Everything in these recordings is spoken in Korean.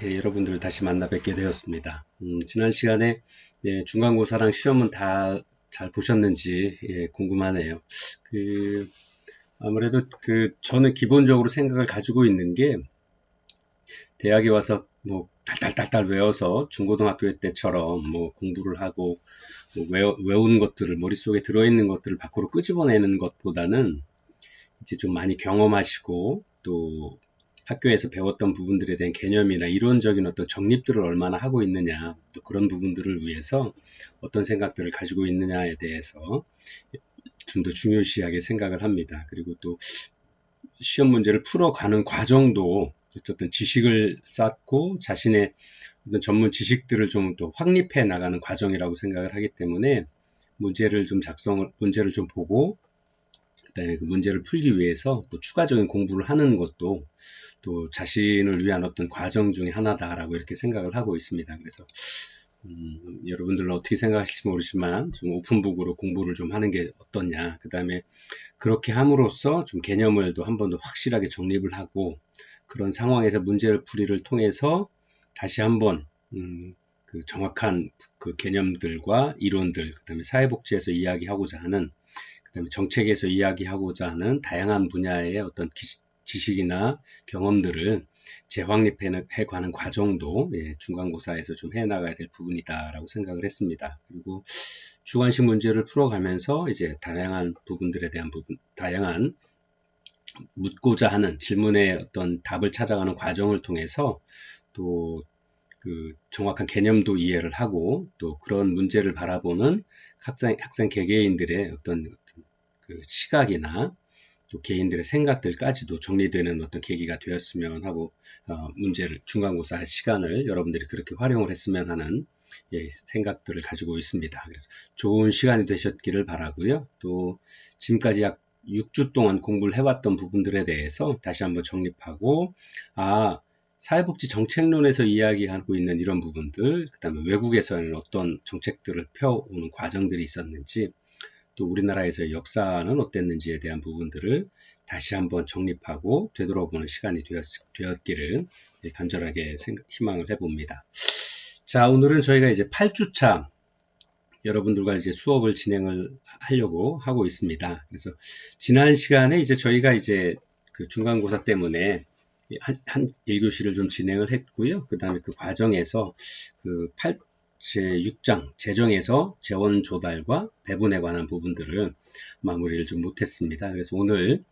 여러분들을 다시 만나 뵙게 되었습니다. 지난 시간에 중간고사랑 시험은 다 잘 보셨는지 궁금하네요. 아무래도 저는 기본적으로 생각을 가지고 있는 게 대학에 와서 뭐 달달달달 외워서 중고등학교 때처럼 뭐 공부를 하고 뭐 외운 것들을 머릿속에 들어있는 것들을 밖으로 끄집어내는 것보다는 이제 좀 많이 경험하시고 또 학교에서 배웠던 부분들에 대한 개념이나 이론적인 어떤 정립들을 얼마나 하고 있느냐, 또 그런 부분들을 위해서 어떤 생각들을 가지고 있느냐에 대해서 좀 더 중요시하게 생각을 합니다. 그리고 또 시험 문제를 풀어가는 과정도 어쨌든 지식을 쌓고 자신의 어떤 전문 지식들을 좀 더 확립해 나가는 과정이라고 생각을 하기 때문에 문제를 좀 보고 그다음에 그 문제를 풀기 위해서 또 추가적인 공부를 하는 것도 또 자신을 위한 어떤 과정 중에 하나다라고 이렇게 생각을 하고 있습니다. 그래서 여러분들은 어떻게 생각하실지 모르지만 좀 오픈북으로 공부를 좀 하는 게 어떠냐. 그 다음에 그렇게 함으로써 좀 개념을 또 한 번 더 확실하게 정립을 하고 그런 상황에서 문제를 풀이를 통해서 다시 한번 그 정확한 그 개념들과 이론들, 그 다음에 사회복지에서 이야기하고자 하는, 그 다음에 정책에서 이야기하고자 하는 다양한 분야의 어떤 지식이나 경험들을 재확립해 가는 과정도 중간고사에서 좀 해나가야 될 부분이다라고 생각을 했습니다. 그리고 주관식 문제를 풀어가면서 이제 다양한 부분들에 대한 다양한 묻고자 하는 질문의 어떤 답을 찾아가는 과정을 통해서 또 그 정확한 개념도 이해를 하고 또 그런 문제를 바라보는 학생 개개인들의 어떤 그 시각이나 또 개인들의 생각들까지도 정리되는 어떤 계기가 되었으면 하고 중간고사 시간을 여러분들이 그렇게 활용을 했으면 하는 생각들을 가지고 있습니다. 그래서 좋은 시간이 되셨기를 바라고요. 또 지금까지 약 6주 동안 공부를 해왔던 부분들에 대해서 다시 한번 정립하고 사회복지 정책론에서 이야기하고 있는 이런 부분들, 그 다음에 외국에서는 어떤 정책들을 펴오는 과정들이 있었는지, 또 우리나라에서의 역사는 어땠는지에 대한 부분들을 다시 한번 정립하고 되돌아보는 시간이 되었기를 간절하게 희망을 해봅니다. 자, 오늘은 저희가 이제 8주차 여러분들과 이제 수업을 진행을 하려고 하고 있습니다. 그래서 지난 시간에 이제 저희가 이제 그 중간고사 때문에 한 1교시를 좀 진행을 했고요. 그 다음에 그 과정에서 제6장 재정에서 재원 조달과 배분에 관한 부분들을 마무리를 좀 못했습니다. 그래서 오늘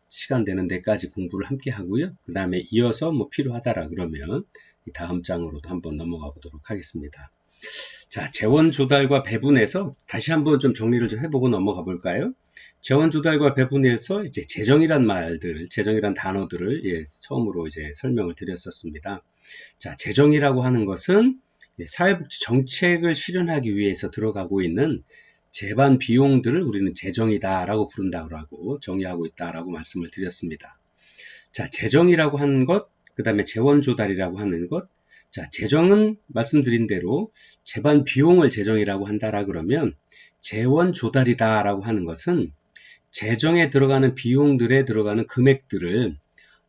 시간 되는 데까지 공부를 함께 하고요. 그 다음에 이어서 뭐 필요하다라 그러면 다음 장으로도 한번 넘어가 보도록 하겠습니다. 자, 재원 조달과 배분에서 다시 한번 좀 정리를 좀 해보고 넘어가 볼까요? 재원 조달과 배분에서 이제 재정이란 단어들을 처음으로 이제 설명을 드렸었습니다. 자, 재정이라고 하는 것은 사회복지 정책을 실현하기 위해서 들어가고 있는 재반 비용들을 우리는 재정이다라고 부른다고 정의하고 있다라고 말씀을 드렸습니다. 자, 재정이라고 하는 것, 그 다음에 재원 조달이라고 하는 것. 자, 재정은 말씀드린 대로 재반 비용을 재정이라고 한다라 그러면 재원 조달이다라고 하는 것은 재정에 들어가는 비용들에 들어가는 금액들을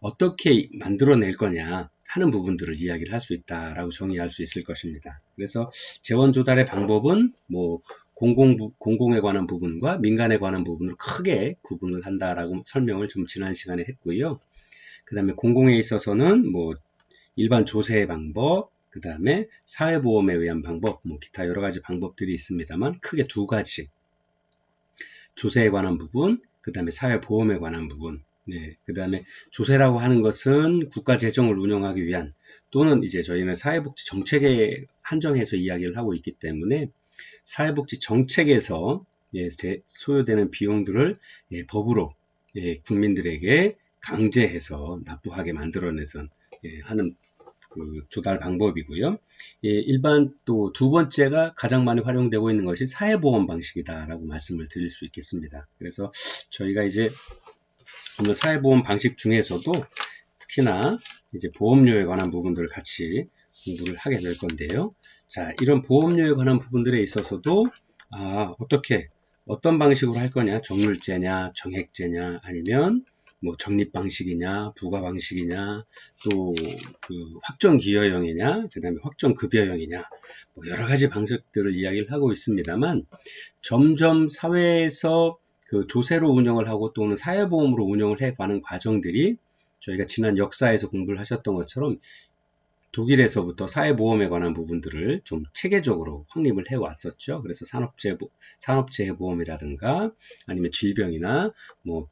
어떻게 만들어낼 거냐 하는 부분들을 이야기를 할 수 있다라고 정의할 수 있을 것입니다. 그래서 재원 조달의 방법은 뭐 공공에 관한 부분과 민간에 관한 부분으로 크게 구분을 한다라고 설명을 좀 지난 시간에 했고요. 그 다음에 공공에 있어서는 뭐 일반 조세의 방법, 그 다음에 사회보험에 의한 방법, 뭐 기타 여러 가지 방법들이 있습니다만 크게 두 가지. 조세에 관한 부분, 그 다음에 사회보험에 관한 부분. 그 다음에 조세라고 하는 것은 국가 재정을 운영하기 위한 또는 이제 저희는 사회복지 정책에 한정해서 이야기를 하고 있기 때문에 사회복지 정책에서 소요되는 비용들을 법으로 국민들에게 강제해서 납부하게 만들어내서 하는 그 조달 방법이고요. 일반 또 두 번째가 가장 많이 활용되고 있는 것이 사회보험 방식이다라고 말씀을 드릴 수 있겠습니다. 그래서 저희가 이제 오늘 사회보험 방식 중에서도 특히나 이제 보험료에 관한 부분들을 같이 공부를 하게 될 건데요. 자, 이런 보험료에 관한 부분들에 있어서도 어떤 방식으로 할 거냐, 정률제냐, 정액제냐, 아니면 뭐 적립 방식이냐, 부과 방식이냐, 또 그 확정 기여형이냐, 그다음에 확정 급여형이냐, 뭐 여러 가지 방식들을 이야기를 하고 있습니다만 점점 사회에서 그 조세로 운영을 하고 또는 사회보험으로 운영을 해가는 과정들이 저희가 지난 역사에서 공부를 하셨던 것처럼 독일에서부터 사회보험에 관한 부분들을 좀 체계적으로 확립을 해왔었죠. 그래서 산업재해보험이라든가 아니면 질병이나 뭐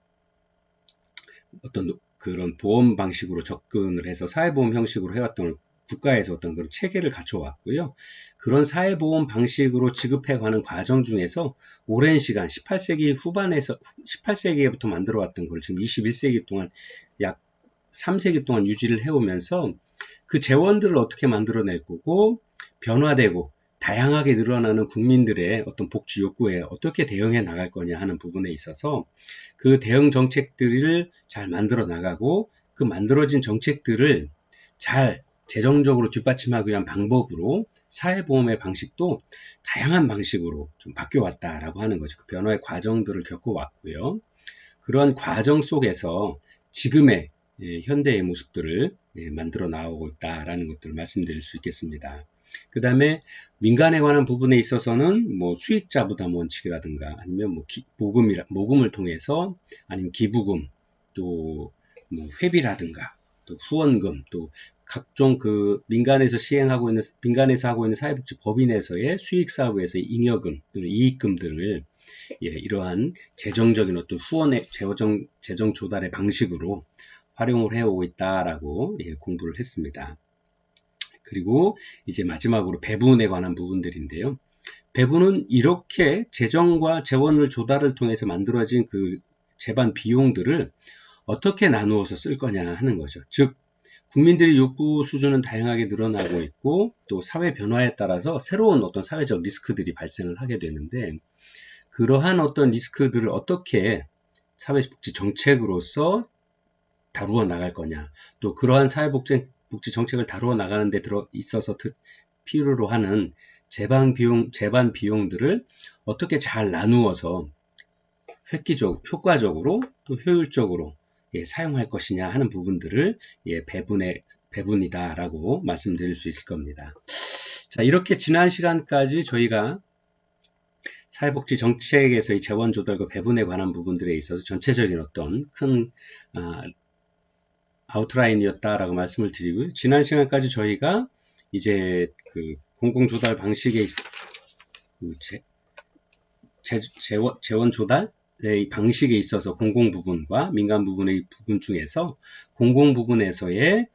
어떤 그런 보험 방식으로 접근을 해서 사회보험 형식으로 해왔던 국가에서 어떤 그런 체계를 갖춰왔고요. 그런 사회보험 방식으로 지급해가는 과정 중에서 오랜 시간 18세기 후반에서 18세기부터 만들어왔던 걸 지금 21세기 동안 약 3세기 동안 유지를 해오면서 그 재원들을 어떻게 만들어낼 거고 변화되고 다양하게 늘어나는 국민들의 어떤 복지 욕구에 어떻게 대응해 나갈 거냐 하는 부분에 있어서 그 대응 정책들을 잘 만들어 나가고 그 만들어진 정책들을 잘 재정적으로 뒷받침하기 위한 방법으로 사회보험의 방식도 다양한 방식으로 좀 바뀌어왔다라고 하는 거죠. 그 변화의 과정들을 겪어왔고요. 그런 과정 속에서 지금의 현대의 모습들을 만들어 나오고 있다라는 것들을 말씀드릴 수 있겠습니다. 그 다음에 민간에 관한 부분에 있어서는 뭐 수익자 부담 원칙이라든가 아니면 뭐 모금을 통해서 아니면 기부금 또 뭐 회비라든가 또 후원금 또 각종 그 민간에서 하고 있는 사회복지 법인에서의 수익사업에서의 잉여금 또는 이익금들을 이러한 재정적인 어떤 후원의 재정 조달의 방식으로 활용을 해오고 있다라고 공부를 했습니다. 그리고 이제 마지막으로 배분에 관한 부분들인데요. 배분은 이렇게 재정과 재원을 조달을 통해서 만들어진 그 재반 비용들을 어떻게 나누어서 쓸 거냐 하는 거죠. 즉 국민들의 욕구 수준은 다양하게 늘어나고 있고 또 사회 변화에 따라서 새로운 어떤 사회적 리스크들이 발생을 하게 되는데 그러한 어떤 리스크들을 어떻게 사회복지 정책으로서 다루어 나갈 거냐 또 그러한 사회복지 정책을 다루어 나가는 데 있어서 필요로 하는 재반 비용들을 어떻게 잘 나누어서 효과적으로 또 효율적으로 사용할 것이냐 하는 부분들을 배분이다라고 말씀드릴 수 있을 겁니다. 자, 이렇게 지난 시간까지 저희가 사회복지 정책에서의 재원 조달과 배분에 관한 부분들에 있어서 전체적인 어떤 큰 아웃라인이었다라고 말씀을 드리고요. 지난 시간까지 저희가 이제 그 공공조달 방식의 재원 조달의 방식에 있어서 공공 부분과 민간 부분의 부분 중에서 공공 부분에서의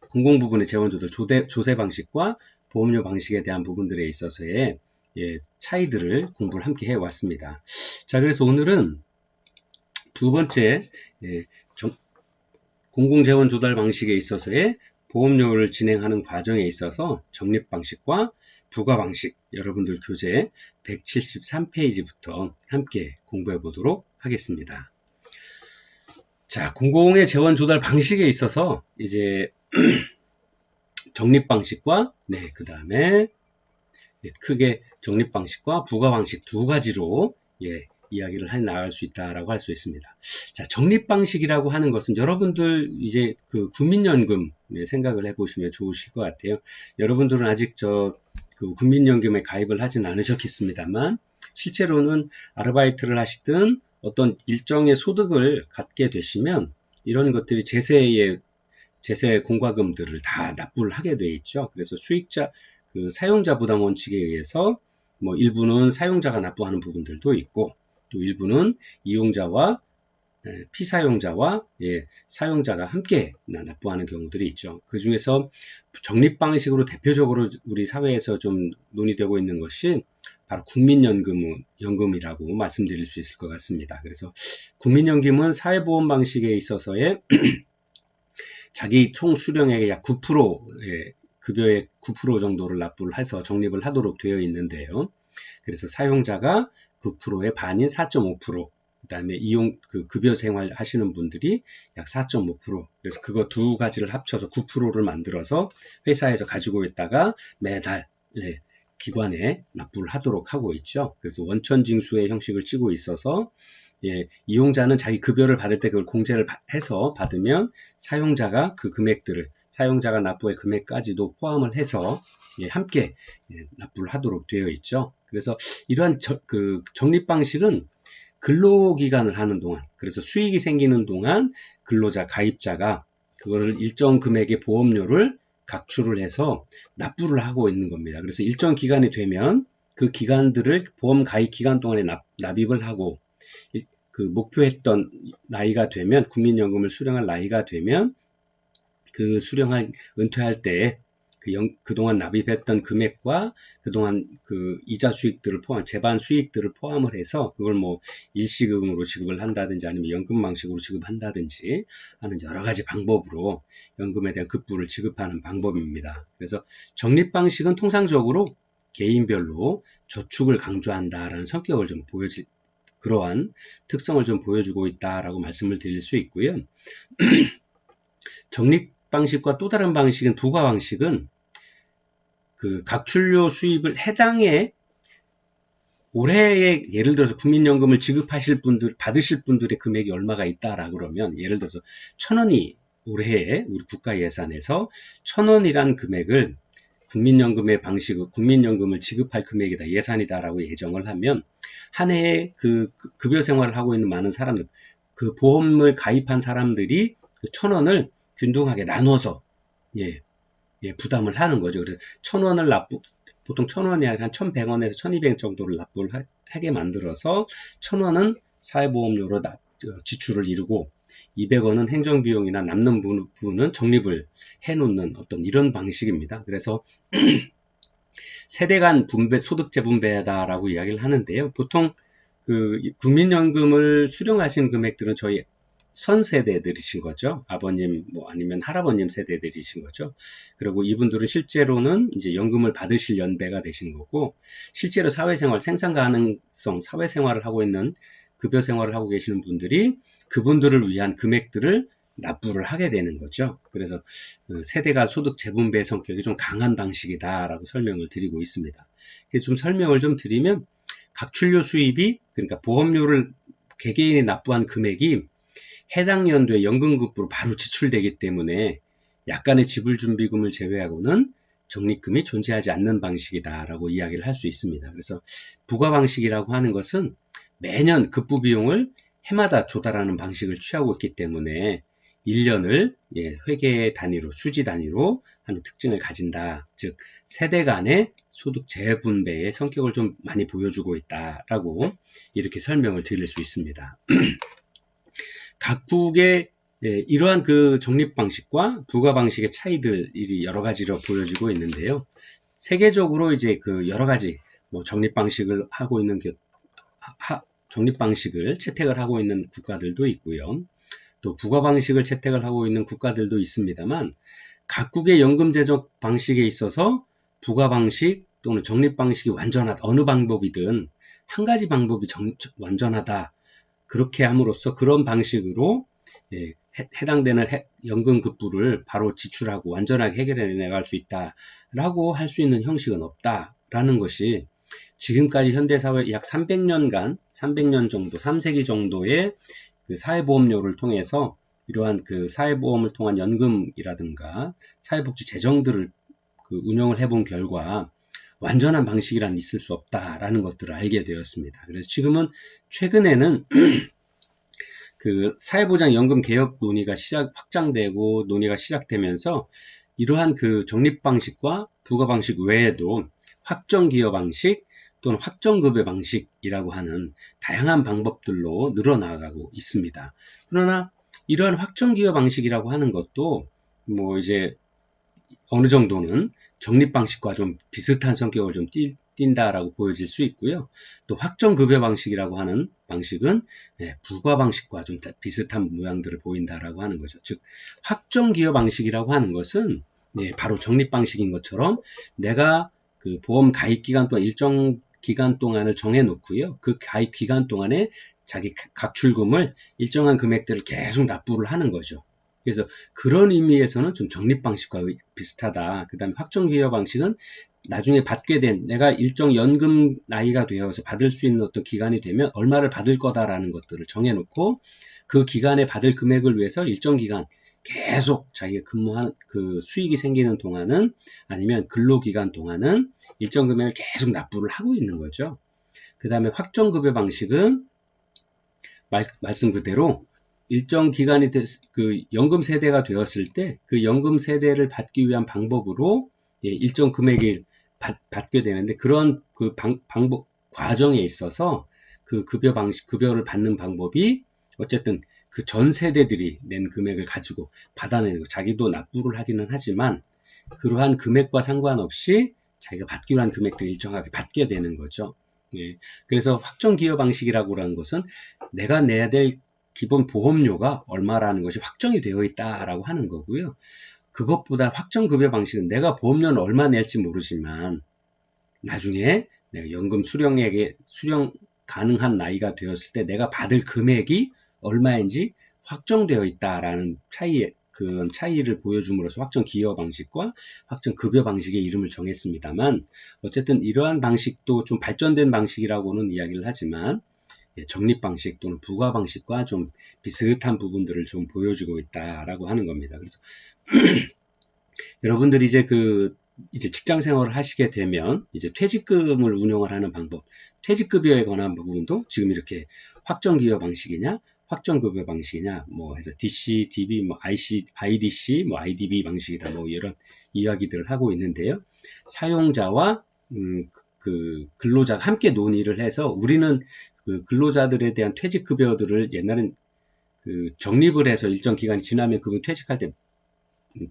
공공 부분의 재원 조달 조세 방식과 보험료 방식에 대한 부분들에 있어서의 차이들을 공부를 함께 해왔습니다. 자, 그래서 오늘은 두 번째 공공재원 조달 방식에 있어서의 보험료를 진행하는 과정에 있어서 적립 방식과 부과 방식 여러분들 교재 173페이지부터 함께 공부해 보도록 하겠습니다. 자, 공공의 재원 조달 방식에 있어서 이제 적립 방식과 그 다음에 크게 적립 방식과 부과 방식 두 가지로 이야기를 해 나갈 수 있다라고 할 수 있습니다. 자, 적립 방식이라고 하는 것은 여러분들 이제 그 국민연금 생각을 해보시면 좋으실 것 같아요. 여러분들은 아직 그 국민연금에 가입을 하진 않으셨겠습니다만 실제로는 아르바이트를 하시든 어떤 일정의 소득을 갖게 되시면 이런 것들이 제세 공과금들을 다 납부를 하게 돼 있죠. 그래서 그 사용자 부담 원칙에 의해서 뭐 일부는 사용자가 납부하는 부분들도 있고 또 일부는 이용자와 피사용자와 사용자가 함께 납부하는 경우들이 있죠. 그 중에서 적립 방식으로 대표적으로 우리 사회에서 좀 논의되고 있는 것이 바로 국민연금이라고 말씀드릴 수 있을 것 같습니다. 그래서 국민연금은 사회보험 방식에 있어서의 자기 총 수령액의 약 9%의 급여의 9% 정도를 납부를 해서 적립을 하도록 되어 있는데요. 그래서 사용자가 9%의 반인 4.5%, 그 다음에 급여 생활 하시는 분들이 약 4.5%, 그래서 그거 두 가지를 합쳐서 9%를 만들어서 회사에서 가지고 있다가 매달 기관에 납부를 하도록 하고 있죠. 그래서 원천징수의 형식을 찌고 있어서 예, 이용자는 자기 급여를 받을 때 그걸 공제를 해서 받으면 사용자가 그 금액들을 사용자가 납부할 금액까지도 포함을 해서 예, 함께 예, 납부를 하도록 되어 있죠. 그래서 이러한 그 적립 방식은 근로기간을 하는 동안, 그래서 수익이 생기는 동안 근로자, 가입자가 그거를 일정 금액의 보험료를 각출을 해서 납부를 하고 있는 겁니다. 그래서 일정 기간이 되면 그 기간들을 보험 가입 기간 동안에 납입을 하고 그 목표했던 나이가 되면 국민연금을 수령할 나이가 되면 그 수령할 은퇴할 때에 그동안 납입했던 금액과 그동안 그 이자 수익들을 재반 수익들을 포함을 해서 그걸 뭐 일시금으로 지급을 한다든지 아니면 연금 방식으로 지급한다든지 하는 여러 가지 방법으로 연금에 대한 급부를 지급하는 방법입니다. 그래서 적립 방식은 통상적으로 개인별로 저축을 강조한다라는 성격을 좀 그러한 특성을 좀 보여주고 있다라고 말씀을 드릴 수 있고요. 적립 방식과 또 다른 방식인 부과 방식은 그 각출료 수입을 해당해 올해에 예를 들어서 국민연금을 지급하실 분들, 받으실 분들의 금액이 얼마가 있다라 그러면 예를 들어서 1,000원이 올해에 우리 국가 예산에서 1,000원이란 금액을 국민연금의 방식으로 국민연금을 지급할 금액이다, 예산이다라고 예정을 하면 한 해에 그 급여 생활을 하고 있는 많은 사람들, 그 보험을 가입한 사람들이 그 1,000원을 균등하게 나눠서 예, 부담을 하는 거죠. 그래서 1,000원을 보통 1,000원이 아니라 한 1,100원에서 1,200원 정도를 납부를 하게 만들어서 1,000원은 사회보험료로 지출을 이루고 200원은 행정비용이나 남는 부분은 적립을 해놓는 어떤 이런 방식입니다. 그래서 세대 간 분배, 소득 재분배다라고 이야기를 하는데요. 보통 그 국민연금을 수령하신 금액들은 저희 선세대들이신 거죠. 아버님, 뭐 아니면 할아버님 세대들이신 거죠. 그리고 이분들은 실제로는 이제 연금을 받으실 연배가 되신 거고, 실제로 사회생활, 생산 가능성 사회생활을 하고 있는 급여 생활을 하고 계시는 분들이 그분들을 위한 금액들을 납부를 하게 되는 거죠. 그래서 세대가 소득 재분배 성격이 좀 강한 방식이다라고 설명을 드리고 있습니다. 좀 설명을 좀 드리면 각출료 수입이, 그러니까 보험료를 개개인이 납부한 금액이 해당 연도에 연금급부로 바로 지출되기 때문에 약간의 지불준비금을 제외하고는 적립금이 존재하지 않는 방식이다라고 이야기를 할 수 있습니다. 그래서 부과 방식이라고 하는 것은 매년 급부 비용을 해마다 조달하는 방식을 취하고 있기 때문에 1년을 회계 단위로, 수지 단위로 하는 특징을 가진다. 즉 세대 간의 소득 재분배의 성격을 좀 많이 보여주고 있다라고 이렇게 설명을 드릴 수 있습니다. 각국의 이러한 그 적립 방식과 부과 방식의 차이들이 여러 가지로 보여지고 있는데요. 세계적으로 이제 그 여러 가지 뭐 적립 방식을 하고 있는 적립 방식을 채택을 하고 있는 국가들도 있고요. 또 부과 방식을 채택을 하고 있는 국가들도 있습니다만 각국의 연금 제도 방식에 있어서 부과 방식 또는 적립 방식이 완전하다, 어느 방법이든 한 가지 방법이 완전하다, 그렇게 함으로써 그런 방식으로 해당되는 연금 급부를 바로 지출하고 완전하게 해결해 나갈 수 있다라고 할 수 있는 형식은 없다라는 것이 지금까지 현대사회 약 300년간, 300년 정도, 3세기 정도의 그 사회보험료를 통해서 이러한 그 사회보험을 통한 연금이라든가 사회복지 재정들을 그 운영을 해본 결과 완전한 방식이란 있을 수 없다라는 것들을 알게 되었습니다. 그래서 지금은 최근에는 그 사회보장연금 개혁 논의가 확장되고 논의가 시작되면서 이러한 그 적립 방식과 부과 방식 외에도 확정기여 방식 또는 확정급여 방식이라고 하는 다양한 방법들로 늘어나가고 있습니다. 그러나 이러한 확정기여 방식이라고 하는 것도 뭐 이제 어느 정도는 적립 방식과 좀 비슷한 성격을 좀 띈다라고 보여질 수 있고요. 또 확정급여 방식이라고 하는 방식은 부과 방식과 좀 비슷한 모양들을 보인다라고 하는 거죠. 즉 확정기여 방식이라고 하는 것은 바로 적립 방식인 것처럼 내가 그 보험 가입 기간 동안 일정 기간 동안을 정해 놓고요. 그 가입 기간 동안에 자기 각출금을 일정한 금액들을 계속 납부를 하는 거죠. 그래서 그런 의미에서는 좀 적립 방식과 비슷하다. 그 다음에 확정기여 방식은 나중에 받게 된 내가 일정 연금 나이가 되어서 받을 수 있는 어떤 기간이 되면 얼마를 받을 거다라는 것들을 정해놓고 그 기간에 받을 금액을 위해서 일정 기간 계속 자기가 근무한 그 수익이 생기는 동안은 아니면 근로기간 동안은 일정 금액을 계속 납부를 하고 있는 거죠. 그 다음에 확정급여 방식은 말씀 그대로 일정 기간이 그 연금 세대가 되었을 때 그 연금 세대를 받기 위한 방법으로 일정 금액을 받게 되는데 그런 그 방법 과정에 있어서 그 급여를 받는 방법이 어쨌든 그 전 세대들이 낸 금액을 가지고 받아내는 거. 자기도 납부를 하기는 하지만 그러한 금액과 상관없이 자기가 받기로 한 금액들을 일정하게 받게 되는 거죠. 예. 그래서 확정기여 방식이라고 하는 것은 내가 내야 될 기본 보험료가 얼마라는 것이 확정이 되어 있다라고 하는 거고요. 그것보다 확정급여 방식은 내가 보험료는 얼마 낼지 모르지만 나중에 내가 연금 수령 가능한 나이가 되었을 때 내가 받을 금액이 얼마인지 확정되어 있다라는 그런 차이를 보여줌으로써 확정기여 방식과 확정급여 방식의 이름을 정했습니다만 어쨌든 이러한 방식도 좀 발전된 방식이라고는 이야기를 하지만 적립 방식 또는 부과 방식과 좀 비슷한 부분들을 좀 보여주고 있다라고 하는 겁니다. 그래서 여러분들이 이제 직장 생활을 하시게 되면 이제 퇴직금을 운용을 하는 방법, 퇴직급여에 관한 부분도 지금 이렇게 확정기여 방식이냐, 확정급여 방식이냐, 뭐 해서 DC, DB, 뭐 IDC, 뭐 IDB 방식이다, 뭐 이런 이야기들을 하고 있는데요. 사용자와 그 근로자가 함께 논의를 해서 우리는 그 근로자들에 대한 퇴직급여들을 옛날엔 그 적립을 해서 일정 기간이 지나면 그분 퇴직할 때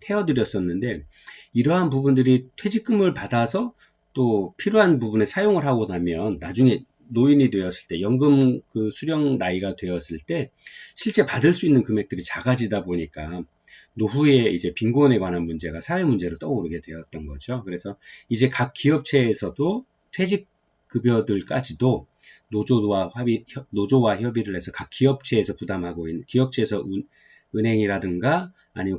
태워드렸었는데 이러한 부분들이 퇴직금을 받아서 또 필요한 부분에 사용을 하고 나면 나중에 노인이 되었을 때 연금 그 수령 나이가 되었을 때 실제 받을 수 있는 금액들이 작아지다 보니까 노후에 이제 빈곤에 관한 문제가 사회 문제로 떠오르게 되었던 거죠. 그래서 이제 각 기업체에서도 퇴직급여들까지도 노조와 협의를 해서 각 기업체에서 부담하고 있는 기업체에서 은행이라든가 아니면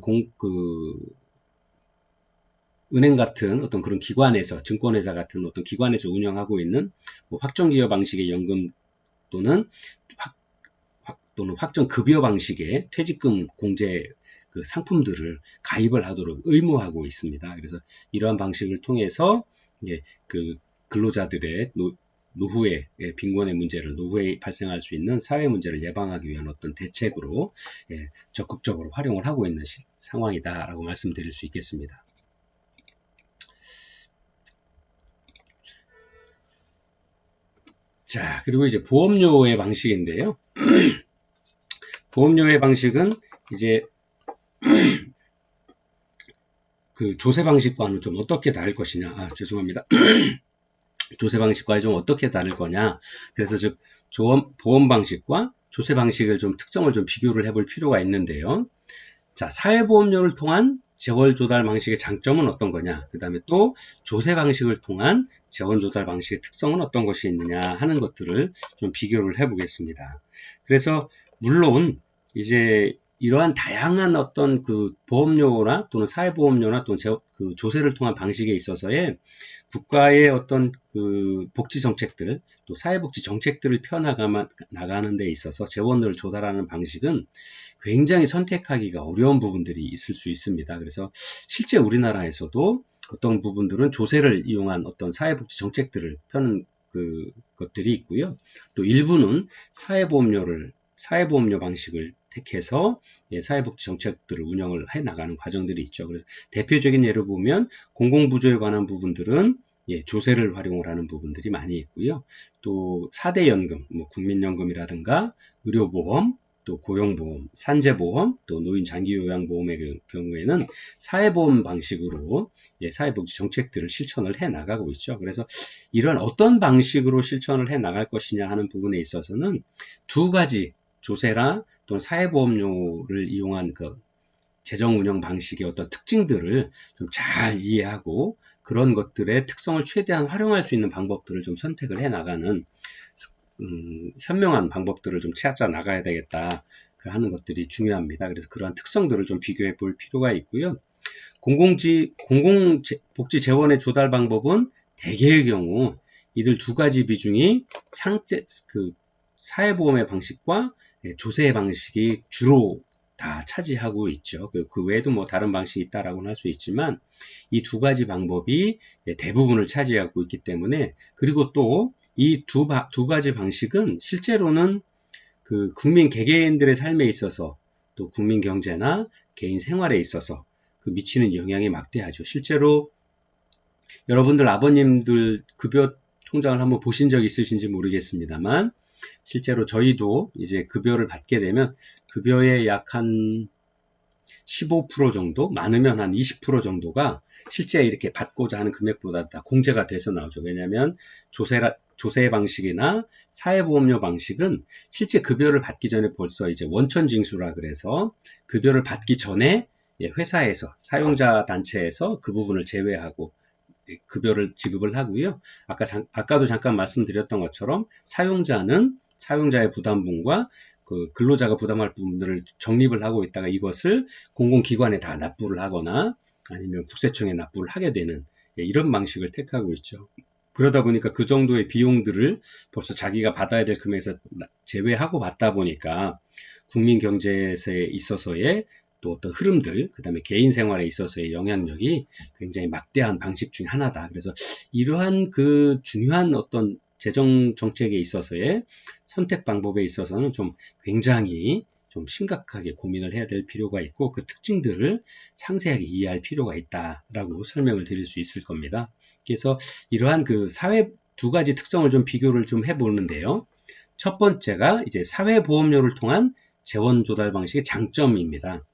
은행 같은 어떤 그런 기관에서 증권회사 같은 어떤 기관에서 운영하고 있는 뭐 확정기여 방식의 연금 또는 확정급여 방식의 퇴직금 공제 그 상품들을 가입을 하도록 의무하고 있습니다. 그래서 이러한 방식을 통해서 그 근로자들의 노후의 빈곤의 문제를 노후에 발생할 수 있는 사회 문제를 예방하기 위한 어떤 대책으로 적극적으로 활용을 하고 있는 상황이다라고 말씀드릴 수 있겠습니다. 자, 그리고 이제 보험료의 방식인데요. 보험료의 방식은 이제 그 조세 방식과는 좀 어떻게 다를 것이냐. 죄송합니다. 조세 방식과 좀 어떻게 다를 거냐. 그래서 즉 보험 방식과 조세 방식을 좀 특성을 좀 비교를 해볼 필요가 있는데요. 자, 사회보험료를 통한 재원 조달 방식의 장점은 어떤 거냐. 그 다음에 또 조세 방식을 통한 재원 조달 방식의 특성은 어떤 것이 있느냐 하는 것들을 좀 비교를 해보겠습니다. 그래서 물론 이제 이러한 다양한 어떤 그 보험료나 또는 사회보험료나 또는 그 조세를 통한 방식에 있어서의 국가의 어떤 그 복지 정책들 또 사회복지 정책들을 펴나가는 데 있어서 재원을 조달하는 방식은 굉장히 선택하기가 어려운 부분들이 있을 수 있습니다. 그래서 실제 우리나라에서도 어떤 부분들은 조세를 이용한 어떤 사회복지 정책들을 펴는 그 것들이 있고요. 또 일부는 사회보험료 방식을 택해서 사회복지 정책들을 운영을 해 나가는 과정들이 있죠. 그래서 대표적인 예를 보면 공공부조에 관한 부분들은 조세를 활용을 하는 부분들이 많이 있고요. 또 4대 연금, 뭐 국민연금이라든가 의료보험, 또 고용보험, 산재보험, 또 노인장기요양보험의 경우에는 사회보험 방식으로 사회복지 정책들을 실천을 해 나가고 있죠. 그래서 이런 어떤 방식으로 실천을 해 나갈 것이냐 하는 부분에 있어서는 두 가지 조세나 또는 사회보험료를 이용한 그 재정 운영 방식의 어떤 특징들을 좀 잘 이해하고 그런 것들의 특성을 최대한 활용할 수 있는 방법들을 좀 선택을 해 나가는 현명한 방법들을 좀 찾아 나가야 되겠다. 하는 것들이 중요합니다. 그래서 그러한 특성들을 좀 비교해 볼 필요가 있고요. 공공복지 재원의 조달 방법은 대개의 경우 이들 두 가지 비중이 사회보험의 방식과 조세의 방식이 주로 다 차지하고 있죠. 그 외에도 뭐 다른 방식이 있다라고는 할 수 있지만 이 두 가지 방법이 대부분을 차지하고 있기 때문에, 그리고 또 이 두 가지 방식은 실제로는 그 국민 개개인들의 삶에 있어서 또 국민 경제나 개인 생활에 있어서 그 미치는 영향이 막대하죠. 실제로 여러분들 아버님들 급여 통장을 한번 보신 적 있으신지 모르겠습니다만, 실제로 저희도 이제 급여를 받게 되면 급여의 약 한 15% 정도, 많으면 한 20% 정도가 실제 이렇게 받고자 하는 금액보다 다 공제가 돼서 나오죠. 왜냐하면 조세 방식이나 사회보험료 방식은 실제 급여를 받기 전에 벌써 이제 원천징수라 그래서 급여를 받기 전에 회사에서, 사용자 단체에서 그 부분을 제외하고 급여를 지급을 하고요. 아까도 잠깐 말씀드렸던 것처럼 사용자는 사용자의 부담분과 그 근로자가 부담할 부분들을 적립을 하고 있다가 이것을 공공기관에 다 납부를 하거나 아니면 국세청에 납부를 하게 되는 이런 방식을 택하고 있죠. 그러다 보니까 그 정도의 비용들을 벌써 자기가 받아야 될 금액에서 제외하고 받다 보니까 국민 경제에 있어서의 또 어떤 흐름들, 그 다음에 개인 생활에 있어서의 영향력이 굉장히 막대한 방식 중 하나다. 그래서 이러한 그 중요한 어떤 재정 정책에 있어서의 선택 방법에 있어서는 좀 굉장히 좀 심각하게 고민을 해야 될 필요가 있고, 그 특징들을 상세하게 이해할 필요가 있다라고 설명을 드릴 수 있을 겁니다. 그래서 이러한 그 사회 두 가지 특성을 좀 비교를 좀 해보는데요. 첫 번째가 이제 사회보험료를 통한 재원 조달 방식의 장점입니다.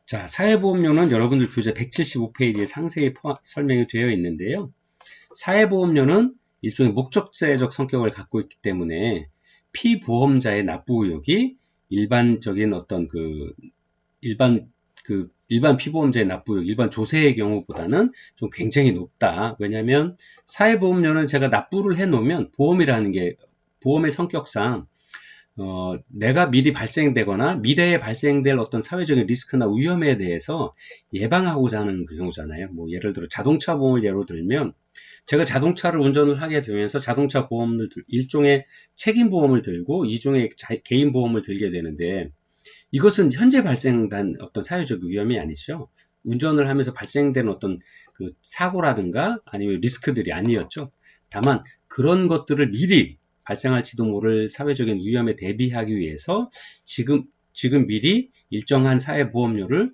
자, 사회보험료는 여러분들 교재 175페이지에 상세히 설명이 되어 있는데요. 사회보험료는 일종의 목적세적 성격을 갖고 있기 때문에 피보험자의 납부 의혹이 일반적인 어떤 일반 피보험자의 납부 의혹, 일반 조세의 경우보다는 좀 굉장히 높다. 왜냐하면 사회보험료는 제가 납부를 해놓으면 보험이라는 게 보험의 성격상 내가 미리 발생되거나 미래에 발생될 어떤 사회적인 리스크나 위험에 대해서 예방하고자 하는 경우잖아요. 뭐 예를 들어 자동차 보험을 예로 들면 제가 자동차를 운전을 하게 되면서 자동차 보험을 일종의 책임 보험을 들고 이종의 개인 보험을 들게 되는데, 이것은 현재 발생한 어떤 사회적 위험이 아니죠. 운전을 하면서 발생된 어떤 그 사고라든가 아니면 리스크들이 아니었죠. 다만 그런 것들을 미리 발생할지도 모를 사회적인 위험에 대비하기 위해서 지금 미리 일정한 사회보험료를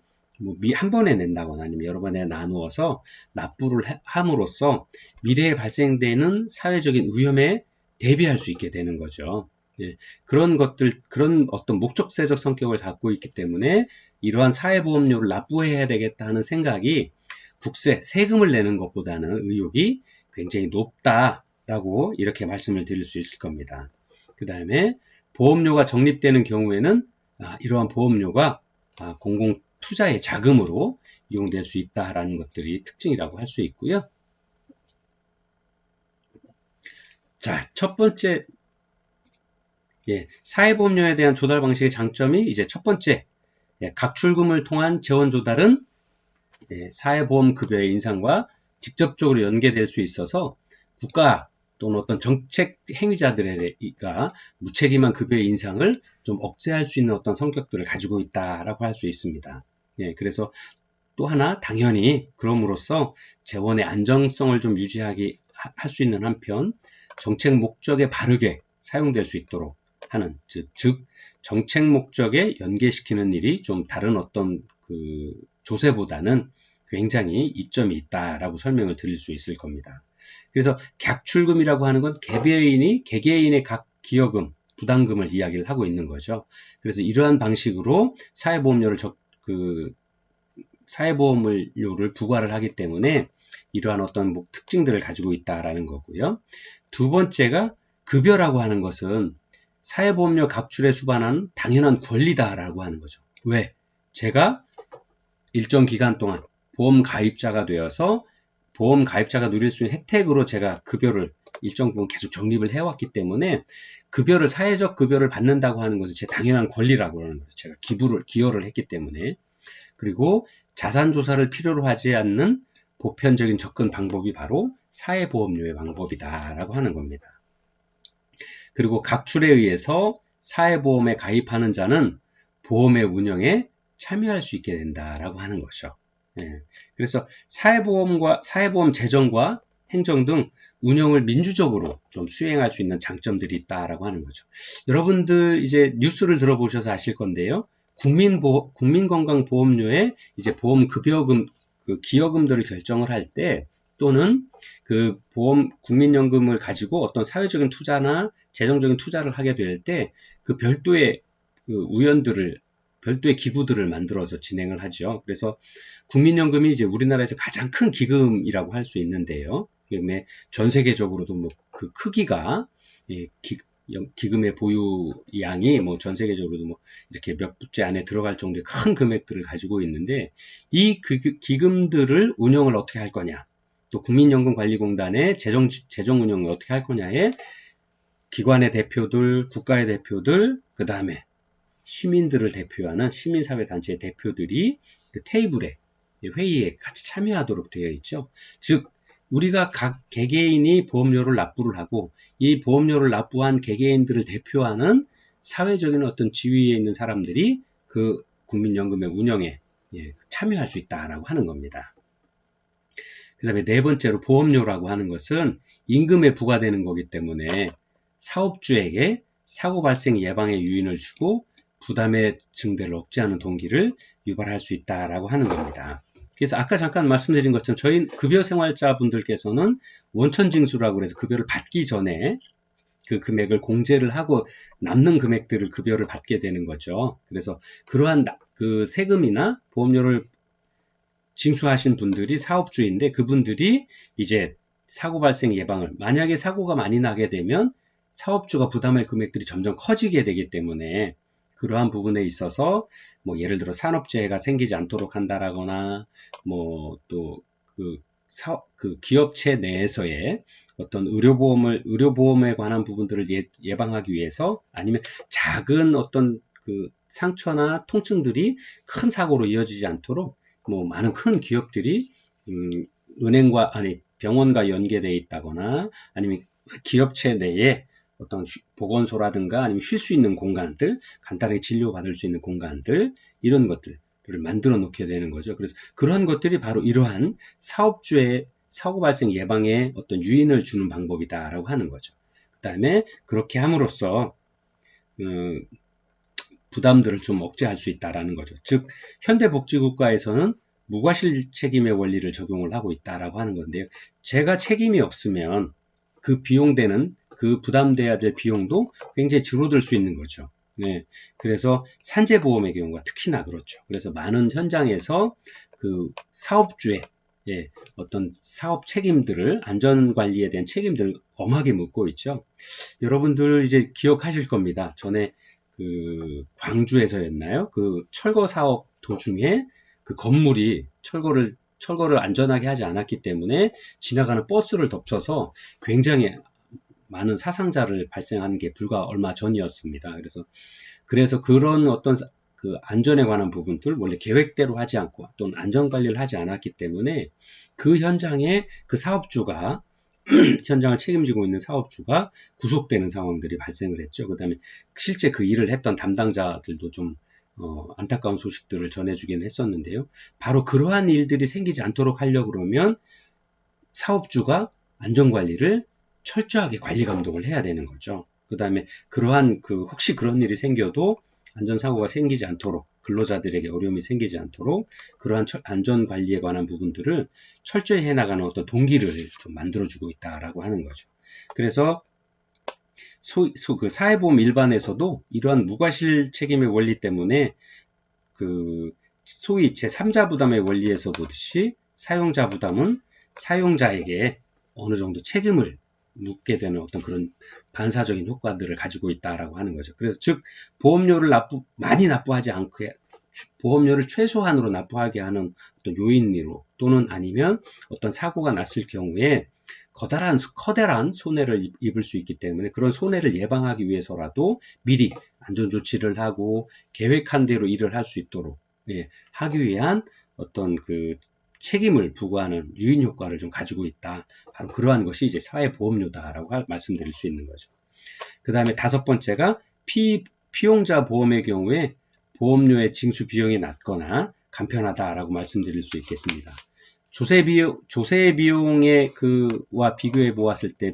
한 번에 낸다거나 아니면 여러 번에 나누어서 납부를 함으로써 미래에 발생되는 사회적인 위험에 대비할 수 있게 되는 거죠. 예, 그런 어떤 목적세적 성격을 갖고 있기 때문에 이러한 사회보험료를 납부해야 되겠다 하는 생각이 세금을 내는 것보다는 의욕이 굉장히 높다라고 이렇게 말씀을 드릴 수 있을 겁니다. 그 다음에 보험료가 적립되는 경우에는 이러한 보험료가 공공 투자의 자금으로 이용될 수 있다라는 것들이 특징이라고 할 수 있고요. 자, 첫 번째 사회보험료에 대한 조달 방식의 장점이 이제 첫 번째, 각출금을 통한 재원 조달은 사회보험급여의 인상과 직접적으로 연계될 수 있어서 국가 또는 어떤 정책 행위자들가 무책임한 급여의 인상을 좀 억제할 수 있는 어떤 성격들을 가지고 있다라고 할 수 있습니다. 그래서 또 하나 당연히 그럼으로써 재원의 안정성을 좀 유지하게 할 수 있는 한편 정책 목적에 바르게 사용될 수 있도록 하는, 즉 정책 목적에 연계시키는 일이 좀 다른 어떤 그 조세보다는 굉장히 이점이 있다라고 설명을 드릴 수 있을 겁니다. 그래서 각출금이라고 하는 건 개개인의 각 기여금, 부담금을 이야기를 하고 있는 거죠. 그래서 이러한 방식으로 사회보험료를 부과를 하기 때문에 이러한 어떤 특징들을 가지고 있다라는 거고요. 두 번째가 급여라고 하는 것은 사회보험료 각출에 수반하는 당연한 권리다라고 하는 거죠. 왜? 제가 일정 기간 동안 보험 가입자가 되어서 보험 가입자가 누릴 수 있는 혜택으로 제가 급여를 일정 부분 계속 적립을 해왔기 때문에 사회적 급여를 받는다고 하는 것은 제 당연한 권리라고 하는 거죠. 제가 기여를 했기 때문에. 그리고 자산조사를 필요로 하지 않는 보편적인 접근 방법이 바로 사회보험료의 방법이다라고 하는 겁니다. 그리고 각출에 의해서 사회보험에 가입하는 자는 보험의 운영에 참여할 수 있게 된다라고 하는 거죠. 예. 그래서 사회보험 재정과 행정 등 운영을 민주적으로 좀 수행할 수 있는 장점들이 있다라고 하는 거죠. 여러분들 이제 뉴스를 들어보셔서 아실 건데요. 국민건강보험료에 이제 보험급여금, 그 기여금들을 결정을 할 때 또는 그 국민연금을 가지고 어떤 사회적인 투자나 재정적인 투자를 하게 될 때 그 별도의 별도의 기구들을 만들어서 진행을 하죠. 그래서 국민연금이 이제 우리나라에서 가장 큰 기금이라고 할 수 있는데요. 전 세계적으로도 뭐 그 크기가 기금의 보유 양이 뭐 전 세계적으로도 뭐 이렇게 몇 부째 안에 들어갈 정도의 큰 금액들을 가지고 있는데 이 기금들을 운영을 어떻게 할 거냐, 또 국민연금관리공단의 재정 운영을 어떻게 할 거냐에 기관의 대표들, 국가의 대표들, 그 다음에 시민들을 대표하는 시민사회단체의 대표들이 그 테이블에, 회의에 같이 참여하도록 되어 있죠. 즉 우리가 각 개개인이 보험료를 납부를 하고 이 보험료를 납부한 개개인들을 대표하는 사회적인 어떤 지위에 있는 사람들이 그 국민연금의 운영에 참여할 수 있다라고 하는 겁니다. 그 다음에 네 번째로 보험료라고 하는 것은 임금에 부과되는 거기 때문에 사업주에게 사고 발생 예방에 유인을 주고 부담의 증대를 억제하는 동기를 유발할 수 있다라고 하는 겁니다. 그래서 아까 잠깐 말씀드린 것처럼 저희 급여생활자분들께서는 원천징수라고 해서 급여를 받기 전에 그 금액을 공제를 하고 남는 금액들을 급여를 받게 되는 거죠. 그래서 그러한 그 세금이나 보험료를 징수하신 분들이 사업주인데 그분들이 이제 사고 발생 예방을, 만약에 사고가 많이 나게 되면 사업주가 부담할 금액들이 점점 커지게 되기 때문에 그러한 부분에 있어서 뭐 예를 들어 산업재해가 생기지 않도록 한다라거나 뭐 또 그 기업체 내에서의 어떤 의료보험에 관한 부분들을 예방하기 위해서 아니면 작은 어떤 그 상처나 통증들이 큰 사고로 이어지지 않도록 뭐 많은 큰 기업들이 병원과 연계되어 있다거나 아니면 기업체 내에 어떤 보건소라든가 아니면 쉴 수 있는 공간들, 간단하게 진료받을 수 있는 공간들, 이런 것들을 만들어 놓게 되는 거죠. 그래서 그러한 것들이 바로 이러한 사업주의 사고 발생 예방에 어떤 유인을 주는 방법이다라고 하는 거죠. 그 다음에 그렇게 함으로써 부담들을 좀 억제할 수 있다라는 거죠. 즉 현대복지국가에서는 무과실 책임의 원리를 적용을 하고 있다라고 하는 건데요. 제가 책임이 없으면 그 부담돼야 될 비용도 굉장히 줄어들 수 있는 거죠. 네. 그래서 산재보험의 경우가 특히나 그렇죠. 그래서 많은 현장에서 그 사업주의 어떤 사업 책임들을, 안전관리에 대한 책임들을 엄하게 묻고 있죠. 여러분들 이제 기억하실 겁니다. 전에 그 광주에서였나요? 그 철거 사업 도중에 그 건물이 철거를 안전하게 하지 않았기 때문에 지나가는 버스를 덮쳐서 굉장히 많은 사상자를 발생한 게 불과 얼마 전이었습니다. 그래서 그런 어떤 그 안전에 관한 부분들 원래 계획대로 하지 않고 또는 안전관리를 하지 않았기 때문에 그 현장에 그 사업주가 현장을 책임지고 있는 사업주가 구속되는 상황들이 발생을 했죠. 그 다음에 실제 그 일을 했던 담당자들도 좀 안타까운 소식들을 전해주긴 했었는데요. 바로 그러한 일들이 생기지 않도록 하려고 그러면 사업주가 안전관리를 철저하게 관리 감독을 해야 되는 거죠. 그 다음에 혹시 그런 일이 생겨도 안전사고가 생기지 않도록, 근로자들에게 어려움이 생기지 않도록 그러한 안전관리에 관한 부분들을 철저히 해나가는 어떤 동기를 좀 만들어주고 있다라고 하는 거죠. 그래서 그 사회보험 일반에서도 이러한 무과실 책임의 원리 때문에 그 소위 제3자 부담의 원리에서 보듯이 사용자 부담은 사용자에게 어느 정도 책임을 묻게 되는 어떤 그런 반사적인 효과들을 가지고 있다라고 하는 거죠. 그래서 즉 보험료를 많이 납부하지 않게 보험료를 최소한으로 납부하게 하는 어떤 요인으로 또는 아니면 어떤 사고가 났을 경우에 커다란 손해를 입을 수 있기 때문에 그런 손해를 예방하기 위해서라도 미리 안전조치를 하고 계획한 대로 일을 할 수 있도록 하기 위한 어떤 그 책임을 부과하는 유인 효과를 좀 가지고 있다. 바로 그러한 것이 이제 사회보험료다라고 말씀드릴 수 있는 거죠. 그 다음에 5번째가 피용자 보험의 경우에 보험료의 징수 비용이 낮거나 간편하다라고 말씀드릴 수 있겠습니다. 조세 비용의 와 비교해 보았을 때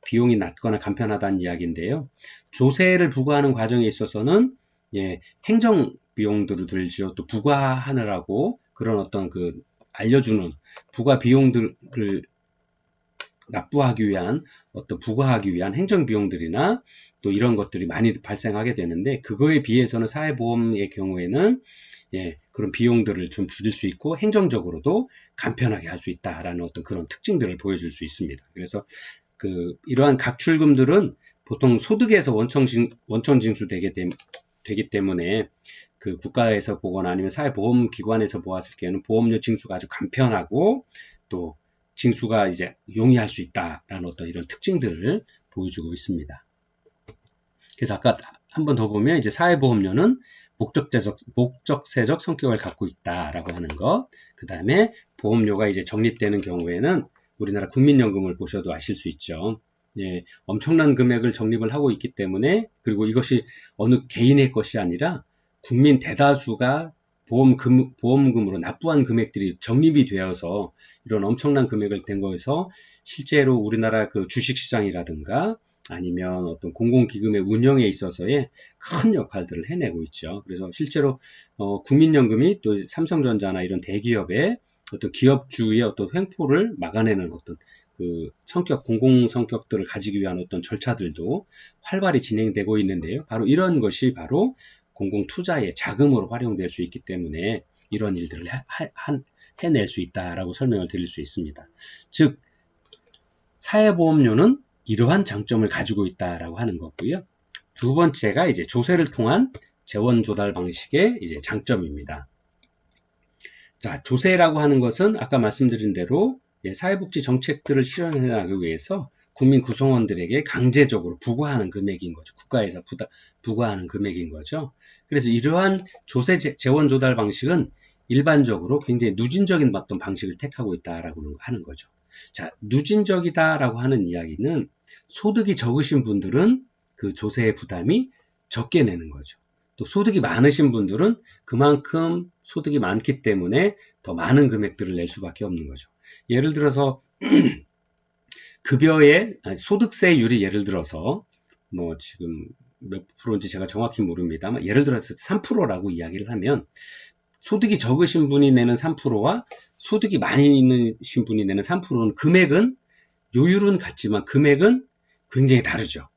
비용이 낮거나 간편하다는 이야기인데요. 조세를 부과하는 과정에 있어서는 행정 비용들을 들지요. 또 부과하느라고 그런 어떤 알려주는 부과 비용들을 납부하기 위한 부과하기 위한 행정 비용들이나 또 이런 것들이 많이 발생하게 되는데 그거에 비해서는 사회보험의 경우에는 그런 비용들을 좀 줄일 수 있고 행정적으로도 간편하게 할 수 있다라는 어떤 그런 특징들을 보여줄 수 있습니다. 그래서 이러한 각출금들은 보통 소득에서 원천 징수되기 때문에 국가에서 보거나 아니면 사회보험기관에서 보았을 경우에는 보험료 징수가 아주 간편하고 또 징수가 이제 용이할 수 있다라는 어떤 이런 특징들을 보여주고 있습니다. 그래서 아까 한 번 더 보면 이제 사회보험료는 목적세적 성격을 갖고 있다라고 하는 것. 그 다음에 보험료가 이제 적립되는 경우에는 우리나라 국민연금을 보셔도 아실 수 있죠. 엄청난 금액을 적립을 하고 있기 때문에 그리고 이것이 어느 개인의 것이 아니라 국민 대다수가 보험금으로 납부한 금액들이 적립이 되어서 이런 엄청난 금액을 된 거에서 실제로 우리나라 주식시장이라든가 아니면 어떤 공공기금의 운영에 있어서의 큰 역할들을 해내고 있죠. 그래서 실제로 국민연금이 또 삼성전자나 이런 대기업의 어떤 기업주의 어떤 횡포를 막아내는 어떤 공공 성격들을 가지기 위한 어떤 절차들도 활발히 진행되고 있는데요. 바로 이런 것이 바로 공공투자의 자금으로 활용될 수 있기 때문에 이런 일들을 해낼 수 있다라고 설명을 드릴 수 있습니다. 즉, 사회보험료는 이러한 장점을 가지고 있다라고 하는 거고요. 두 번째가 이제 조세를 통한 재원 조달 방식의 이제 장점입니다. 자, 조세라고 하는 것은 아까 말씀드린 대로 사회복지 정책들을 실현해 나가기 위해서 국민 구성원들에게 강제적으로 부과하는 금액인 거죠. 국가에서 부과하는 금액인 거죠. 그래서 이러한 조세 재원 조달 방식은 일반적으로 굉장히 누진적인 어떤 방식을 택하고 있다라고 하는 거죠. 자, 누진적이다라고 하는 이야기는 소득이 적으신 분들은 그 조세의 부담이 적게 내는 거죠. 또 소득이 많으신 분들은 그만큼 소득이 많기 때문에 더 많은 금액들을 낼 수밖에 없는 거죠. 예를 들어서 소득세율이 예를 들어서 지금 몇 프로인지 제가 정확히 모릅니다만 예를 들어서 3%라고 이야기를 하면 소득이 적으신 분이 내는 3%와 소득이 많이 있으신 분이 내는 3%는 금액은 요율은 같지만 금액은 굉장히 다르죠.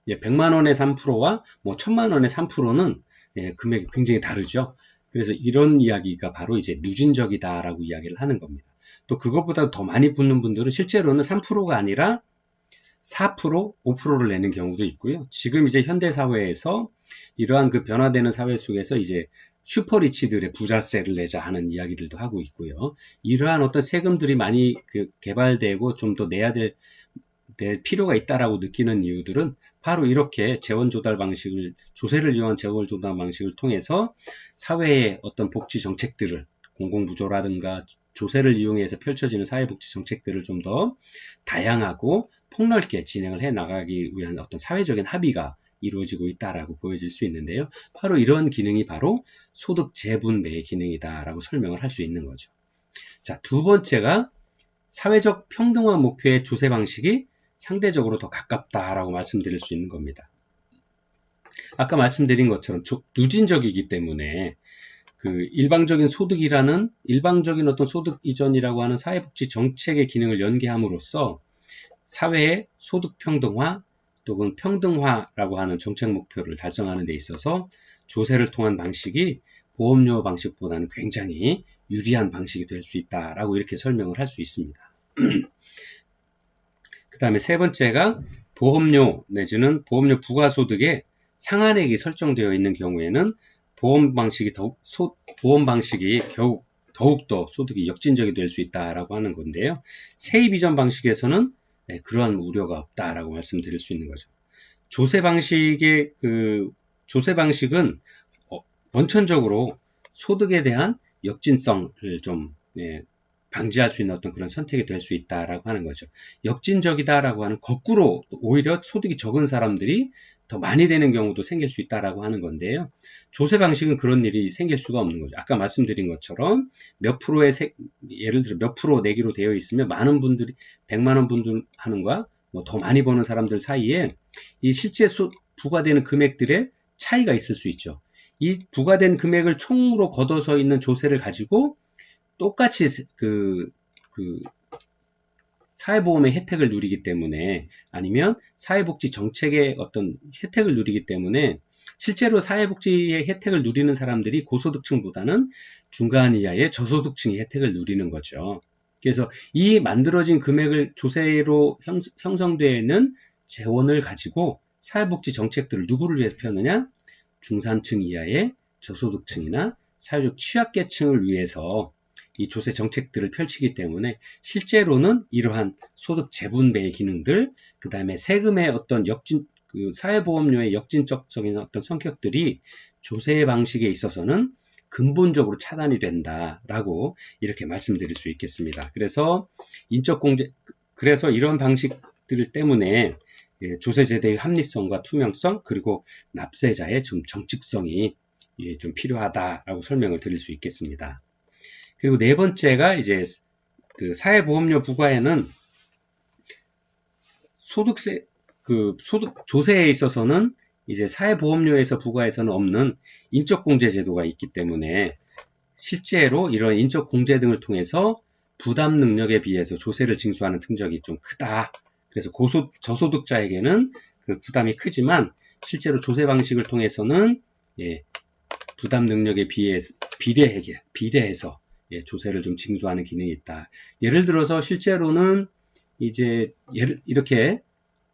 100만 원의 3%와 1000만 원의 3%는 금액이 굉장히 다르죠. 그래서 이런 이야기가 바로 이제 누진적이다라고 이야기를 하는 겁니다. 또 그것보다 더 많이 붙는 분들은 실제로는 3%가 아니라 4%, 5%를 내는 경우도 있고요. 지금 이제 현대 사회에서 이러한 변화되는 사회 속에서 이제 슈퍼리치들의 부자세를 내자 하는 이야기들도 하고 있고요. 이러한 어떤 세금들이 많이 개발되고 좀 더 내야 될 필요가 있다라고 느끼는 이유들은 바로 이렇게 조세를 이용한 재원 조달 방식을 통해서 사회의 어떤 복지 정책들을 공공부조라든가 조세를 이용해서 펼쳐지는 사회복지 정책들을 좀 더 다양하고 폭넓게 진행을 해 나가기 위한 어떤 사회적인 합의가 이루어지고 있다라고 보여질 수 있는데요. 바로 이런 기능이 바로 소득 재분배의 기능이다라고 설명을 할 수 있는 거죠. 자, 두 번째가 사회적 평등화 목표의 조세 방식이 상대적으로 더 가깝다라고 말씀드릴 수 있는 겁니다. 아까 말씀드린 것처럼 누진적이기 때문에 일방적인 어떤 소득 이전이라고 하는 사회복지 정책의 기능을 연계함으로써 사회의 소득 평등화 또는 평등화라고 하는 정책 목표를 달성하는 데 있어서 조세를 통한 방식이 보험료 방식보다는 굉장히 유리한 방식이 될 수 있다라고 이렇게 설명을 할 수 있습니다. 그 다음에 세 번째가 보험료 내지는 보험료 부과소득에 상한액이 설정되어 있는 경우에는 보험 방식이 더욱 더욱더 소득이 역진적이 될 수 있다라고 하는 건데요. 세입 이전 방식에서는 그러한 우려가 없다라고 말씀드릴 수 있는 거죠. 조세 방식은 원천적으로 소득에 대한 역진성을 좀 방지할 수 있는 어떤 그런 선택이 될 수 있다라고 하는 거죠. 역진적이다라고 하는 거꾸로 오히려 소득이 적은 사람들이 더 많이 되는 경우도 생길 수 있다라고 하는 건데요. 조세 방식은 그런 일이 생길 수가 없는 거죠. 아까 말씀드린 것처럼 몇 프로의 예를 들어 몇 프로 내기로 되어 있으면 많은 분들이 100만 원 분들 하는과 뭐 더 많이 버는 사람들 사이에 이 실제 부과되는 금액들의 차이가 있을 수 있죠. 이 부과된 금액을 총으로 걷어서 있는 조세를 가지고 똑같이 사회보험의 혜택을 누리기 때문에 아니면 사회복지 정책의 어떤 혜택을 누리기 때문에 실제로 사회복지의 혜택을 누리는 사람들이 고소득층보다는 중간 이하의 저소득층의 혜택을 누리는 거죠. 그래서 이 만들어진 금액을 조세로 형성되어 있는 재원을 가지고 사회복지 정책들을 누구를 위해서 펴느냐? 중산층 이하의 저소득층이나 사회적 취약계층을 위해서 이 조세 정책들을 펼치기 때문에 실제로는 이러한 소득 재분배의 기능들, 그 다음에 세금의 어떤 사회보험료의 역진적인 어떤 성격들이 조세 방식에 있어서는 근본적으로 차단이 된다라고 이렇게 말씀드릴 수 있겠습니다. 그래서 그래서 이런 방식들 때문에 조세 제도의 합리성과 투명성 그리고 납세자의 좀 정직성이 좀 필요하다라고 설명을 드릴 수 있겠습니다. 그리고 네 번째가 이제 그 사회보험료 부과에는 조세에 있어서는 이제 사회보험료에서 부과해서는 없는 인적공제 제도가 있기 때문에 실제로 이런 인적공제 등을 통해서 부담 능력에 비해서 조세를 징수하는 흔적이 좀 크다. 그래서 저소득자에게는 그 부담이 크지만 실제로 조세 방식을 통해서는 부담 능력에 비례해서 조세를 좀 징수하는 기능이 있다. 예를 들어서 실제로는 이제 이렇게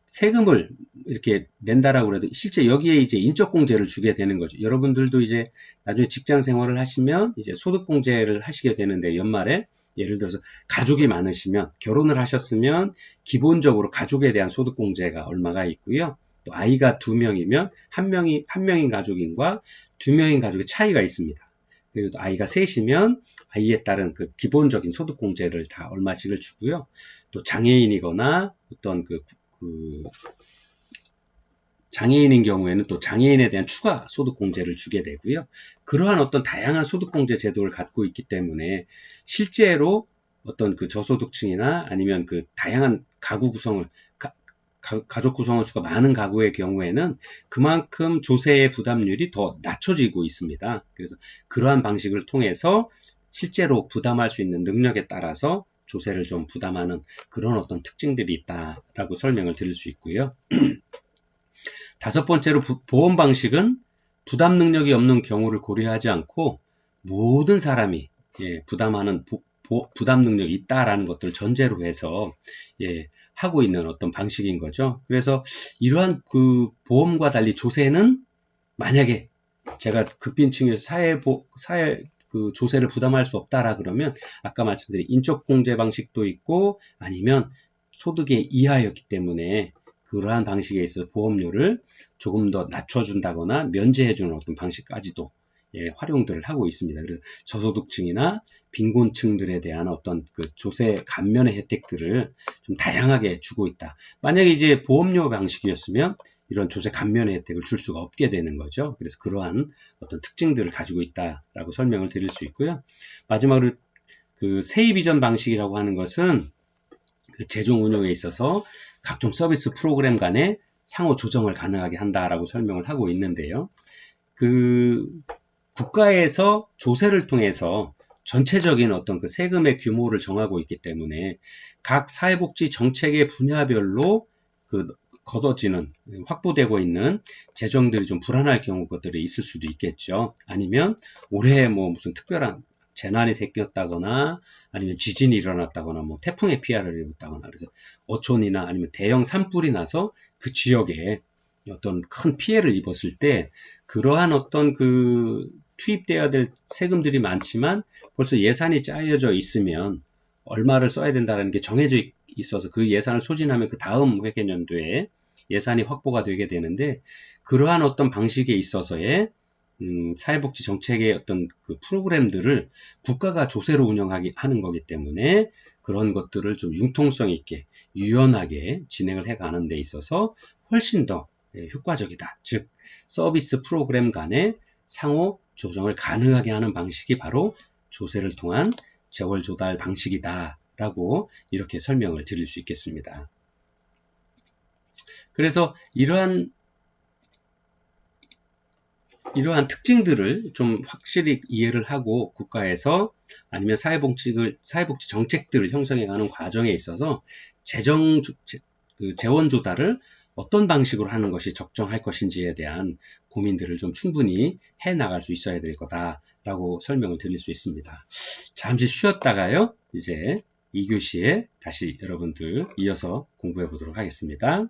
세금을 이렇게 낸다라고 해도 실제 여기에 이제 인적공제를 주게 되는 거죠. 여러분들도 이제 나중에 직장 생활을 하시면 이제 소득공제를 하시게 되는데 연말에 예를 들어서 가족이 많으시면 결혼을 하셨으면 기본적으로 가족에 대한 소득공제가 얼마가 있고요. 또 아이가 2명이면 한 명인 가족인과 2명인 가족의 차이가 있습니다. 그리고 또 아이가 셋이면 아이에 따른 그 기본적인 소득공제를 다 얼마씩을 주고요. 또 장애인이거나 어떤 장애인인 경우에는 또 장애인에 대한 추가 소득공제를 주게 되고요. 그러한 어떤 다양한 소득공제 제도를 갖고 있기 때문에 실제로 어떤 그 저소득층이나 아니면 그 다양한 가구 구성을 가족 구성원 수가 많은 가구의 경우에는 그만큼 조세의 부담률이 더 낮춰지고 있습니다. 그래서 그러한 방식을 통해서 실제로 부담할 수 있는 능력에 따라서 조세를 좀 부담하는 그런 어떤 특징들이 있다라고 설명을 드릴 수 있고요. 다섯 번째로 보험 방식은 부담 능력이 없는 경우를 고려하지 않고 모든 사람이 부담하는 부담 능력이 있다라는 것들을 전제로 해서 하고 있는 어떤 방식인 거죠. 그래서 이러한 그 보험과 달리 조세는 만약에 제가 극빈층에서 사회 그 조세를 부담할 수 없다라 그러면 아까 말씀드린 인적공제 방식도 있고 아니면 소득의 이하였기 때문에 그러한 방식에 있어서 보험료를 조금 더 낮춰준다거나 면제해주는 어떤 방식까지도 활용들을 하고 있습니다. 그래서 저소득층이나 빈곤층들에 대한 어떤 그 조세 감면의 혜택들을 좀 다양하게 주고 있다. 만약에 이제 보험료 방식이었으면 이런 조세 감면의 혜택을 줄 수가 없게 되는 거죠. 그래서 그러한 어떤 특징들을 가지고 있다라고 설명을 드릴 수 있고요. 마지막으로 그 세입 이전 방식이라고 하는 것은 그 재정 운용에 있어서 각종 서비스 프로그램 간에 상호 조정을 가능하게 한다라고 설명을 하고 있는데요. 그 국가에서 조세를 통해서 전체적인 어떤 그 세금의 규모를 정하고 있기 때문에 각 사회복지 정책의 분야별로 확보되고 있는 재정들이 좀 불안할 경우 것들이 있을 수도 있겠죠. 아니면 올해 뭐 무슨 특별한 재난이 생겼다거나 아니면 지진이 일어났다거나 뭐 태풍의 피해를 입었다거나 그래서 어촌이나 아니면 대형 산불이 나서 그 지역에 어떤 큰 피해를 입었을 때 그러한 어떤 그 투입되어야 될 세금들이 많지만 벌써 예산이 짜여져 있으면 얼마를 써야 된다는 게 정해져 있어서 그 예산을 소진하면 그 다음 회계연도에 예산이 확보가 되게 되는데, 그러한 어떤 방식에 있어서의 사회복지 정책의 어떤 그 프로그램들을 국가가 조세로 운영하는 거기 때문에 그런 것들을 좀 융통성 있게 유연하게 진행을 해가는 데 있어서 훨씬 더 효과적이다. 즉 서비스 프로그램 간의 상호 조정을 가능하게 하는 방식이 바로 조세를 통한 재원 조달 방식이다 라고 이렇게 설명을 드릴 수 있겠습니다. 그래서 이러한 특징들을 좀 확실히 이해를 하고 국가에서 아니면 사회복지 정책들을 형성해가는 과정에 있어서 재원 조달을 어떤 방식으로 하는 것이 적정할 것인지에 대한 고민들을 좀 충분히 해 나갈 수 있어야 될 거다라고 설명을 드릴 수 있습니다. 잠시 쉬었다가요, 이제 2교시에 다시 여러분들 이어서 공부해 보도록 하겠습니다.